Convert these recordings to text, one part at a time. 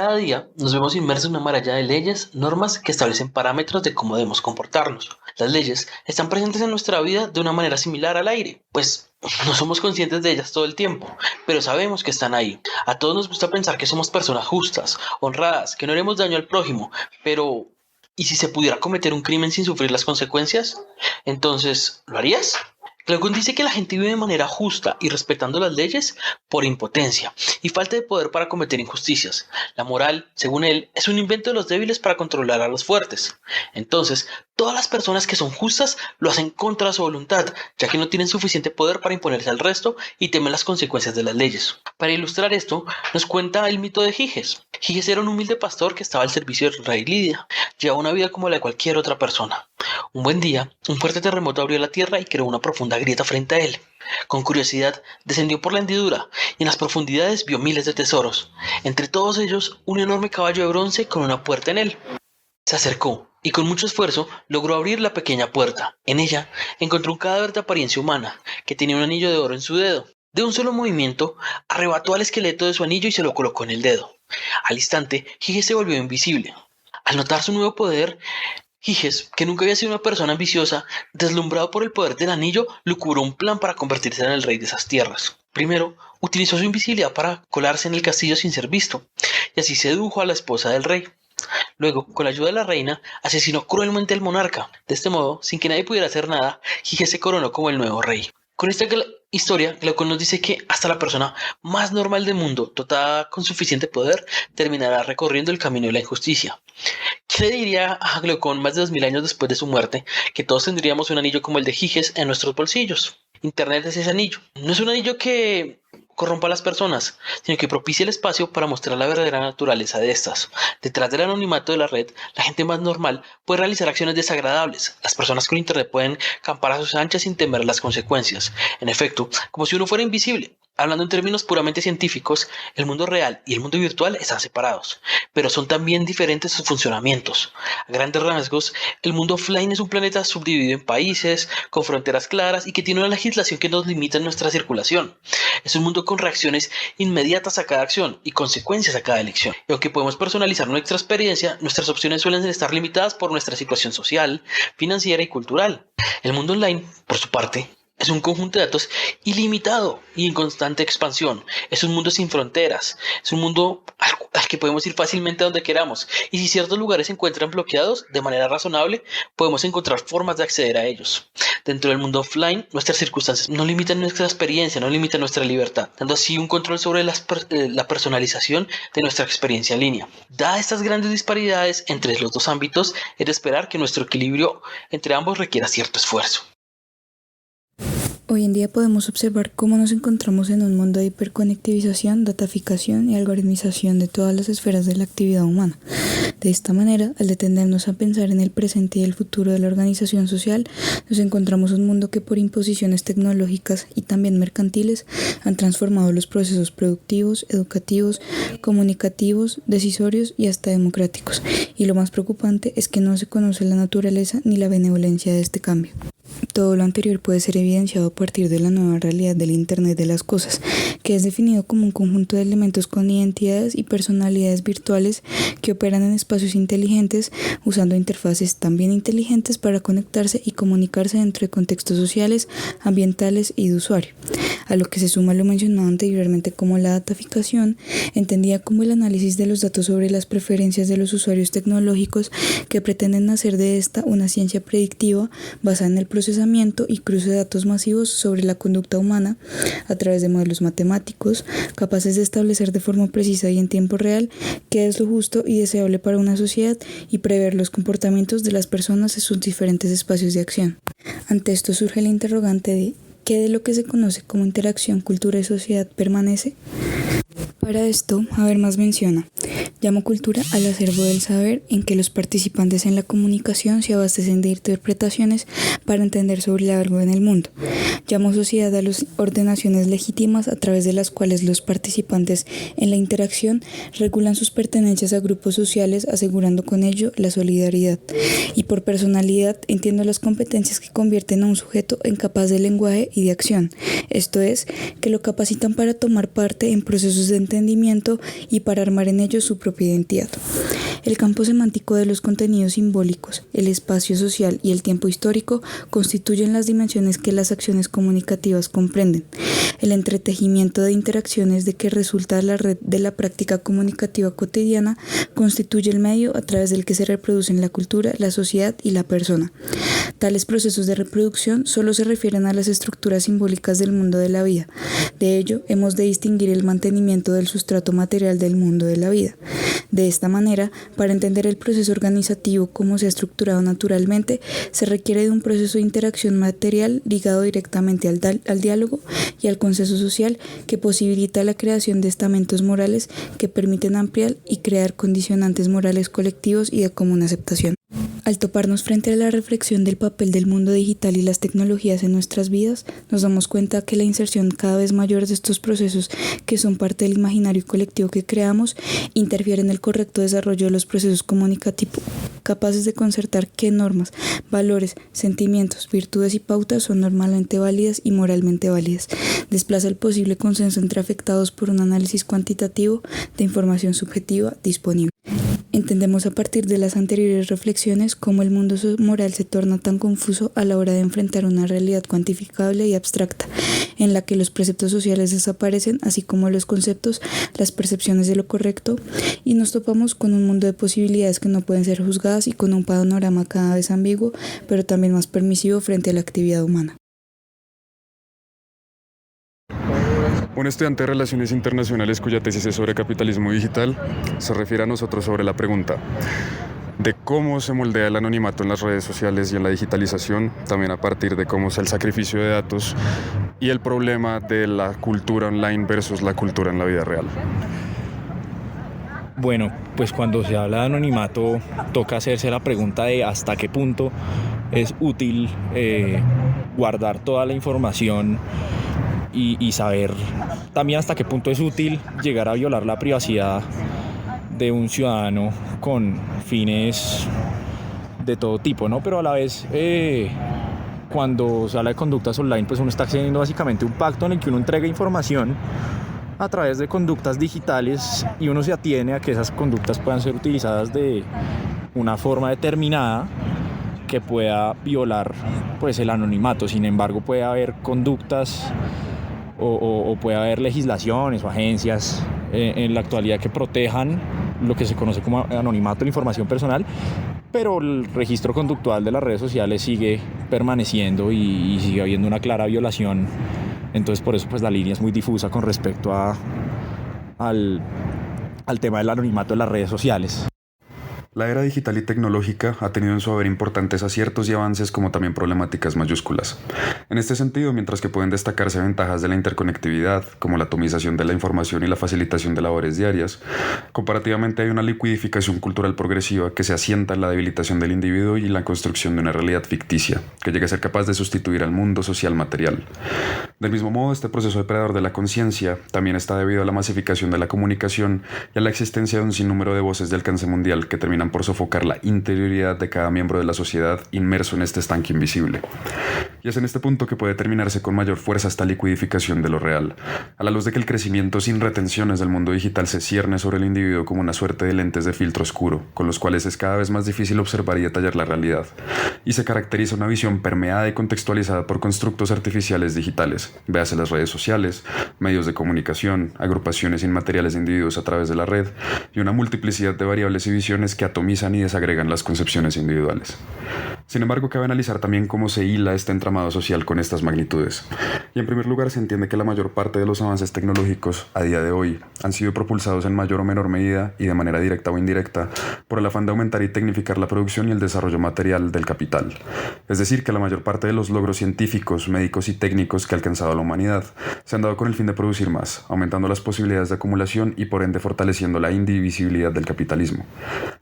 Cada día nos vemos inmersos en una maraña de leyes, normas que establecen parámetros de cómo debemos comportarnos. Las leyes están presentes en nuestra vida de una manera similar al aire, pues no somos conscientes de ellas todo el tiempo, pero sabemos que están ahí. A todos nos gusta pensar que somos personas justas, honradas, que no haremos daño al prójimo, pero ¿y si se pudiera cometer un crimen sin sufrir las consecuencias? Entonces, ¿lo harías? Glaucon dice que la gente vive de manera justa y respetando las leyes por impotencia y falta de poder para cometer injusticias. La moral, según él, es un invento de los débiles para controlar a los fuertes. Entonces, todas las personas que son justas lo hacen contra su voluntad, ya que no tienen suficiente poder para imponerse al resto y temen las consecuencias de las leyes. Para ilustrar esto, nos cuenta el mito de Giges. Giges era un humilde pastor que estaba al servicio del rey Lidia. Llevaba una vida como la de cualquier otra persona. Un buen día, un fuerte terremoto abrió la tierra y creó una profunda grieta frente a él. Con curiosidad, descendió por la hendidura y en las profundidades vio miles de tesoros. Entre todos ellos, un enorme caballo de bronce con una puerta en él. Se acercó y con mucho esfuerzo logró abrir la pequeña puerta. En ella encontró un cadáver de apariencia humana que tenía un anillo de oro en su dedo. De un solo movimiento, arrebató al esqueleto de su anillo y se lo colocó en el dedo. Al instante, Giges se volvió invisible. Al notar su nuevo poder, Giges, que nunca había sido una persona ambiciosa, deslumbrado por el poder del anillo, lucubró un plan para convertirse en el rey de esas tierras. Primero, utilizó su invisibilidad para colarse en el castillo sin ser visto, y así sedujo a la esposa del rey. Luego, con la ayuda de la reina, asesinó cruelmente al monarca. De este modo, sin que nadie pudiera hacer nada, Giges se coronó como el nuevo rey. Con esta historia, Glaucon nos dice que hasta la persona más normal del mundo, dotada con suficiente poder, terminará recorriendo el camino de la injusticia. ¿Qué le diría a Glaucon más de 2000 años después de su muerte que todos tendríamos un anillo como el de Giges en nuestros bolsillos? Internet es ese anillo. No es un anillo que corrompa a las personas, sino que propicia el espacio para mostrar la verdadera naturaleza de estas. Detrás del anonimato de la red, la gente más normal puede realizar acciones desagradables. Las personas con internet pueden campar a sus anchas sin temer las consecuencias. En efecto, como si uno fuera invisible. Hablando en términos puramente científicos, el mundo real y el mundo virtual están separados, pero son también diferentes sus funcionamientos. A grandes rasgos, el mundo offline es un planeta subdividido en países, con fronteras claras y que tiene una legislación que nos limita en nuestra circulación. Es un mundo con reacciones inmediatas a cada acción y consecuencias a cada elección. Y aunque podemos personalizar nuestra experiencia, nuestras opciones suelen estar limitadas por nuestra situación social, financiera y cultural. El mundo online, por su parte, es un conjunto de datos ilimitado y en constante expansión. Es un mundo sin fronteras. Es un mundo al que podemos ir fácilmente a donde queramos. Y si ciertos lugares se encuentran bloqueados de manera razonable, podemos encontrar formas de acceder a ellos. Dentro del mundo offline, nuestras circunstancias no limitan nuestra experiencia, no limitan nuestra libertad, dando así un control sobre la personalización de nuestra experiencia en línea. Dadas estas grandes disparidades entre los dos ámbitos, es de esperar que nuestro equilibrio entre ambos requiera cierto esfuerzo. Hoy en día podemos observar cómo nos encontramos en un mundo de hiperconectivización, dataficación y algoritmización de todas las esferas de la actividad humana. De esta manera, al detenernos a pensar en el presente y el futuro de la organización social, nos encontramos un mundo que por imposiciones tecnológicas y también mercantiles han transformado los procesos productivos, educativos, comunicativos, decisorios y hasta democráticos. Y lo más preocupante es que no se conoce la naturaleza ni la benevolencia de este cambio. Todo lo anterior puede ser evidenciado a partir de la nueva realidad del Internet de las cosas, que es definido como un conjunto de elementos con identidades y personalidades virtuales que operan en espacios inteligentes usando interfaces también inteligentes para conectarse y comunicarse dentro de contextos sociales, ambientales y de usuario. A lo que se suma lo mencionado anteriormente como la dataficación, entendida como el análisis de los datos sobre las preferencias de los usuarios tecnológicos que pretenden hacer de esta una ciencia predictiva basada en el procesamiento y cruce de datos masivos sobre la conducta humana a través de modelos matemáticos capaces de establecer de forma precisa y en tiempo real qué es lo justo y deseable para una sociedad y prever los comportamientos de las personas en sus diferentes espacios de acción. Ante esto surge la interrogante de ¿qué de lo que se conoce como interacción, cultura y sociedad permanece? Para esto, Habermas menciona: llamo cultura al acervo del saber en que los participantes en la comunicación se abastecen de interpretaciones para entender sobre algo en el mundo. Llamo sociedad a las ordenaciones legítimas a través de las cuales los participantes en la interacción regulan sus pertenencias a grupos sociales, asegurando con ello la solidaridad. Y por personalidad entiendo las competencias que convierten a un sujeto en capaz de lenguaje y de acción, esto es, que lo capacitan para tomar parte en procesos de entendimiento y para armar en ellos su propia identidad. El campo semántico de los contenidos simbólicos, el espacio social y el tiempo histórico constituyen las dimensiones que las acciones comunicativas comprenden. El entretejimiento de interacciones de que resulta la red de la práctica comunicativa cotidiana constituye el medio a través del que se reproducen la cultura, la sociedad y la persona. Tales procesos de reproducción solo se refieren a las estructuras simbólicas del mundo de la vida. De ello, hemos de distinguir el mantenimiento del sustrato material del mundo de la vida. De esta manera, para entender el proceso organizativo como se ha estructurado naturalmente, se requiere de un proceso de interacción material ligado directamente al diálogo y al consenso social que posibilita la creación de estamentos morales que permiten ampliar y crear condicionantes morales colectivos y de común aceptación. Al toparnos frente a la reflexión del papel del mundo digital y las tecnologías en nuestras vidas, nos damos cuenta que la inserción cada vez mayor de estos procesos, que son parte del imaginario colectivo que creamos, interfiere en el correcto desarrollo de los procesos comunicativos, capaces de concertar qué normas, valores, sentimientos, virtudes y pautas son normalmente válidas y moralmente válidas. Desplaza el posible consenso entre afectados por un análisis cuantitativo de información subjetiva disponible. Entendemos a partir de las anteriores reflexiones cómo el mundo moral se torna tan confuso a la hora de enfrentar una realidad cuantificable y abstracta, en la que los preceptos sociales desaparecen, así como los conceptos, las percepciones de lo correcto, y nos topamos con un mundo de posibilidades que no pueden ser juzgadas y con un panorama cada vez ambiguo, pero también más permisivo frente a la actividad humana. Un estudiante de Relaciones Internacionales cuya tesis es sobre capitalismo digital se refiere a nosotros sobre la pregunta de cómo se moldea el anonimato en las redes sociales y en la digitalización, también a partir de cómo es el sacrificio de datos y el problema de la cultura online versus la cultura en la vida real. Bueno, pues cuando se habla de anonimato toca hacerse la pregunta de hasta qué punto es útil guardar toda la información y saber también hasta qué punto es útil llegar a violar la privacidad de un ciudadano con fines de todo tipo, ¿no? Pero a la vez, cuando se habla de conductas online, pues uno está accediendo básicamente a un pacto en el que uno entrega información a través de conductas digitales y uno se atiene a que esas conductas puedan ser utilizadas de una forma determinada que pueda violar pues el anonimato. Sin embargo, puede haber conductas o puede haber legislaciones o agencias en la actualidad que protejan lo que se conoce como anonimato de la información personal, pero el registro conductual de las redes sociales sigue permaneciendo y sigue habiendo una clara violación. Entonces por eso pues la línea es muy difusa con respecto al tema del anonimato de las redes sociales. La era digital y tecnológica ha tenido en su haber importantes aciertos y avances como también problemáticas mayúsculas. En este sentido, mientras que pueden destacarse ventajas de la interconectividad, como la atomización de la información y la facilitación de labores diarias, comparativamente hay una liquidificación cultural progresiva que se asienta en la debilitación del individuo y la construcción de una realidad ficticia, que llega a ser capaz de sustituir al mundo social material. Del mismo modo, este proceso depredador de la conciencia también está debido a la masificación de la comunicación y a la existencia de un sinnúmero de voces de alcance mundial que terminan por sofocar la interioridad de cada miembro de la sociedad inmerso en este estanque invisible. Y es en este punto que puede terminarse con mayor fuerza esta liquidificación de lo real, a la luz de que el crecimiento sin retenciones del mundo digital se cierne sobre el individuo como una suerte de lentes de filtro oscuro, con los cuales es cada vez más difícil observar y detallar la realidad, y se caracteriza una visión permeada y contextualizada por constructos artificiales digitales, véase las redes sociales, medios de comunicación, agrupaciones inmateriales de individuos a través de la red, y una multiplicidad de variables y visiones que atomizan y desagregan las concepciones individuales. Sin embargo, cabe analizar también cómo se hila este entramado social con estas magnitudes. Y en primer lugar, se entiende que la mayor parte de los avances tecnológicos a día de hoy han sido propulsados en mayor o menor medida y de manera directa o indirecta por el afán de aumentar y tecnificar la producción y el desarrollo material del capital. Es decir, que la mayor parte de los logros científicos, médicos y técnicos que ha alcanzado la humanidad se han dado con el fin de producir más, aumentando las posibilidades de acumulación y por ende fortaleciendo la indivisibilidad del capitalismo.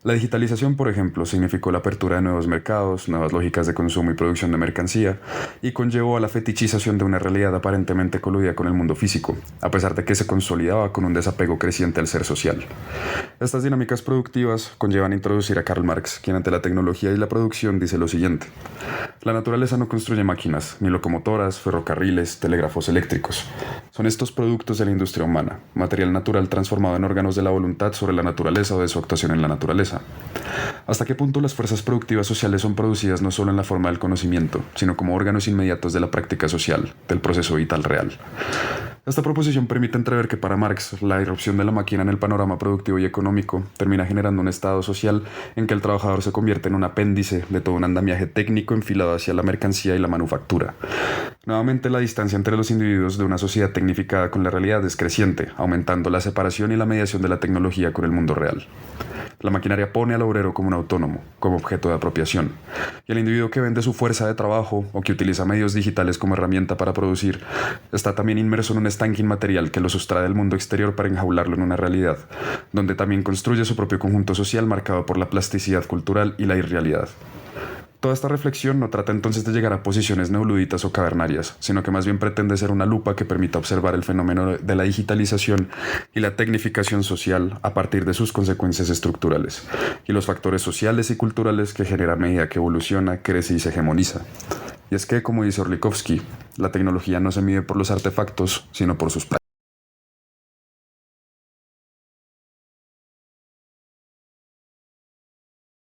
La digitalización, por ejemplo, significó la apertura de nuevos mercados, nuevas lógicas de consumo y producción de mercancía, y conllevó a la fetichización de una realidad aparentemente coludida con el mundo físico, a pesar de que se consolidaba con un desapego creciente al ser social. Estas dinámicas productivas conllevan a introducir a Karl Marx, quien ante la tecnología y la producción dice lo siguiente: la naturaleza no construye máquinas, ni locomotoras, ferrocarriles, telégrafos eléctricos. Son estos productos de la industria humana, material natural transformado en órganos de la voluntad sobre la naturaleza o de su actuación en la naturaleza. ¿Hasta qué punto las fuerzas productivas sociales son producidas no solo en la forma del conocimiento, sino como órganos inmediatos de la práctica social, del proceso vital real? Esta proposición permite entrever que para Marx la irrupción de la máquina en el panorama productivo y económico termina generando un estado social en que el trabajador se convierte en un apéndice de todo un andamiaje técnico enfilado hacia la mercancía y la manufactura. Nuevamente, la distancia entre los individuos de una sociedad tecnificada con la realidad es creciente, aumentando la separación y la mediación de la tecnología con el mundo real. La maquinaria pone al obrero como un autónomo, como objeto de apropiación, y el individuo que vende su fuerza de trabajo o que utiliza medios digitales como herramienta para producir está también inmerso en un estanque inmaterial que lo sustrae del mundo exterior para enjaularlo en una realidad, donde también construye su propio conjunto social marcado por la plasticidad cultural y la irrealidad. Toda esta reflexión no trata entonces de llegar a posiciones neoluditas o cavernarias, sino que más bien pretende ser una lupa que permita observar el fenómeno de la digitalización y la tecnificación social a partir de sus consecuencias estructurales y los factores sociales y culturales que genera a medida que evoluciona, crece y se hegemoniza. Y es que, como dice Orlikovsky, la tecnología no se mide por los artefactos, sino por sus prácticas.